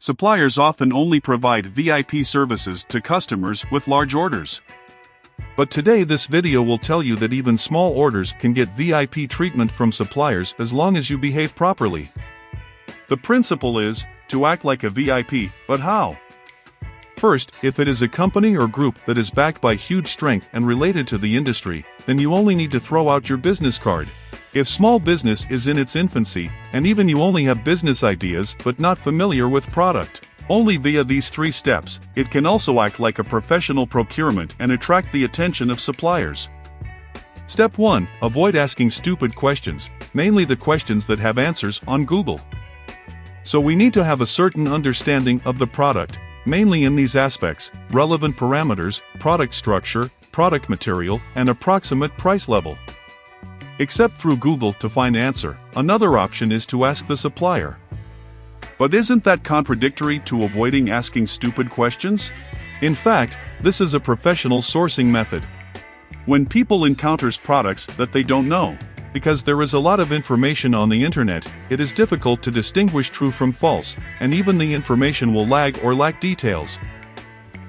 Suppliers often only provide VIP services to customers with large orders. But today this video will tell you that even small orders can get VIP treatment from suppliers as long as you behave properly. The principle is to act like a VIP, but how? First, if it is a company or group that is backed by huge strength and related to the industry, then you only need to throw out your business card. If small business is in its infancy, and even you only have business ideas but not familiar with product, only via these 3 steps, it can also act like a professional procurement and attract the attention of suppliers. Step 1. Avoid asking stupid questions, mainly the questions that have answers on Google. So we need to have a certain understanding of the product, mainly in these aspects: relevant parameters, product structure, product material, and approximate price level. Except through Google to find answer, another option is to ask the supplier. But isn't that contradictory to avoiding asking stupid questions? In fact, this is a professional sourcing method. When people encounters products that they don't know, because there is a lot of information on the internet, it is difficult to distinguish true from false, and even the information will lag or lack details.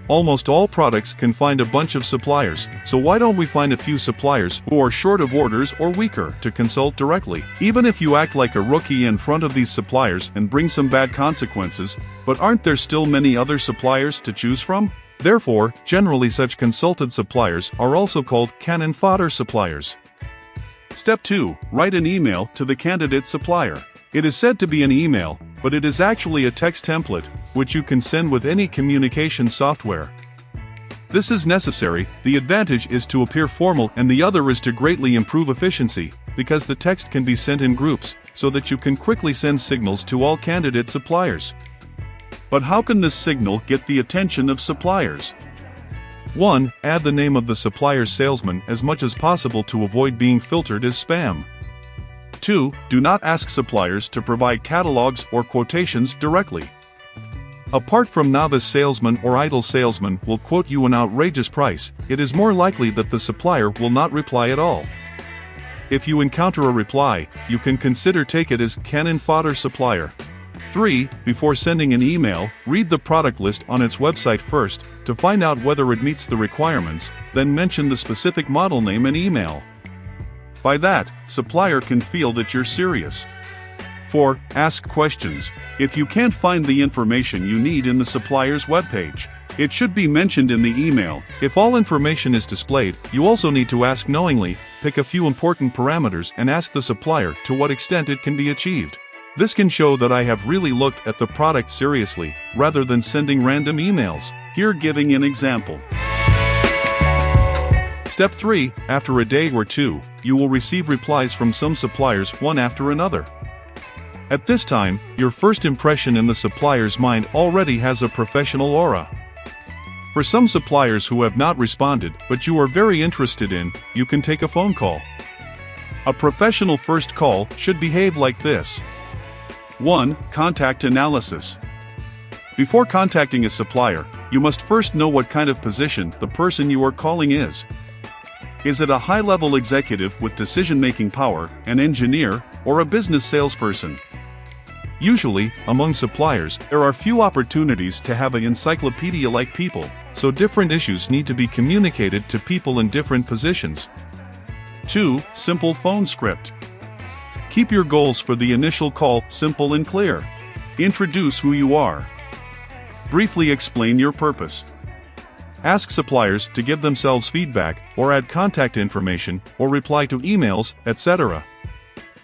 Almost all products can find a bunch of suppliers, so why don't we find a few suppliers who are short of orders or weaker to consult directly? Even if you act like a rookie in front of these suppliers and bring some bad consequences, but aren't there still many other suppliers to choose from? Therefore, generally such consulted suppliers are also called cannon fodder suppliers. Step 2. Write an email to the candidate supplier. It is said to be an email, but it is actually a text template, which you can send with any communication software. This is necessary. The advantage is to appear formal and the other is to greatly improve efficiency, because the text can be sent in groups, so that you can quickly send signals to all candidate suppliers. But how can this signal get the attention of suppliers? 1. Add the name of the supplier's salesman as much as possible to avoid being filtered as spam. 2. Do not ask suppliers to provide catalogs or quotations directly. Apart from novice salesmen or idle salesmen will quote you an outrageous price, it is more likely that the supplier will not reply at all. If you encounter a reply, you can consider take it as cannon fodder supplier. 3. Before sending an email, read the product list on its website first, to find out whether it meets the requirements, then mention the specific model name and email. By that, supplier can feel that you're serious. 4. Ask questions. If you can't find the information you need in the supplier's webpage, it should be mentioned in the email. If all information is displayed, you also need to ask knowingly, pick a few important parameters and ask the supplier to what extent it can be achieved. This can show that I have really looked at the product seriously, rather than sending random emails. Here giving an example. Step 3. After a day or 2, you will receive replies from some suppliers one after another. At this time, your first impression in the supplier's mind already has a professional aura. For some suppliers who have not responded but you are very interested in, you can take a phone call. A professional first call should behave like this. 1. Contact analysis. Before contacting a supplier, you must first know what kind of position the person you are calling is. Is it a high-level executive with decision-making power, an engineer, or a business salesperson? Usually, among suppliers, there are few opportunities to have an encyclopedia-like people, so different issues need to be communicated to people in different positions. 2. Simple phone script. Keep your goals for the initial call simple and clear. Introduce who you are. Briefly explain your purpose. Ask suppliers to give themselves feedback, or add contact information, or reply to emails, etc.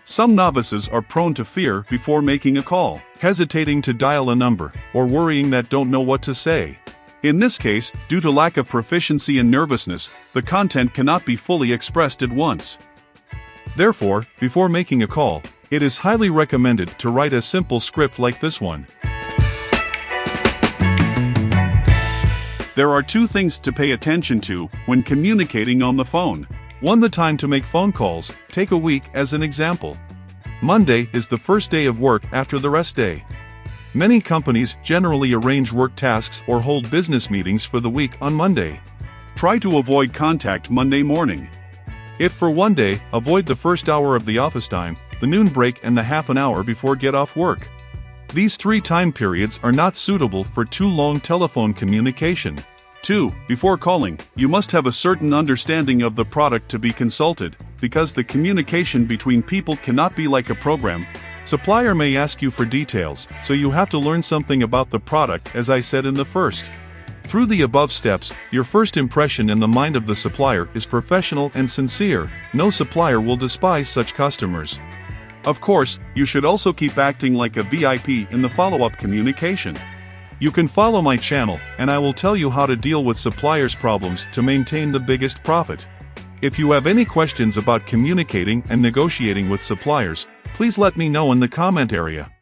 Some novices are prone to fear before making a call, hesitating to dial a number, or worrying that don't know what to say. In this case, due to lack of proficiency and nervousness, the content cannot be fully expressed at once. Therefore, before making a call, it is highly recommended to write a simple script like this one. There are 2 things to pay attention to when communicating on the phone. 1. The time to make phone calls. Take a week as an example. Monday is the first day of work after the rest day. Many companies generally arrange work tasks or hold business meetings for the week on Monday. Try to avoid contact Monday morning. If for one day, avoid the first hour of the office time, the noon break and the half an hour before get off work. These 3 time periods are not suitable for too long telephone communication. 2. Before calling, you must have a certain understanding of the product to be consulted, because the communication between people cannot be like a program. Supplier may ask you for details, so you have to learn something about the product, as I said in the first. Through the above steps, your first impression in the mind of the supplier is professional and sincere. No supplier will despise such customers. Of course, you should also keep acting like a VIP in the follow-up communication. You can follow my channel, and I will tell you how to deal with suppliers' problems to maintain the biggest profit. If you have any questions about communicating and negotiating with suppliers, please let me know in the comment area.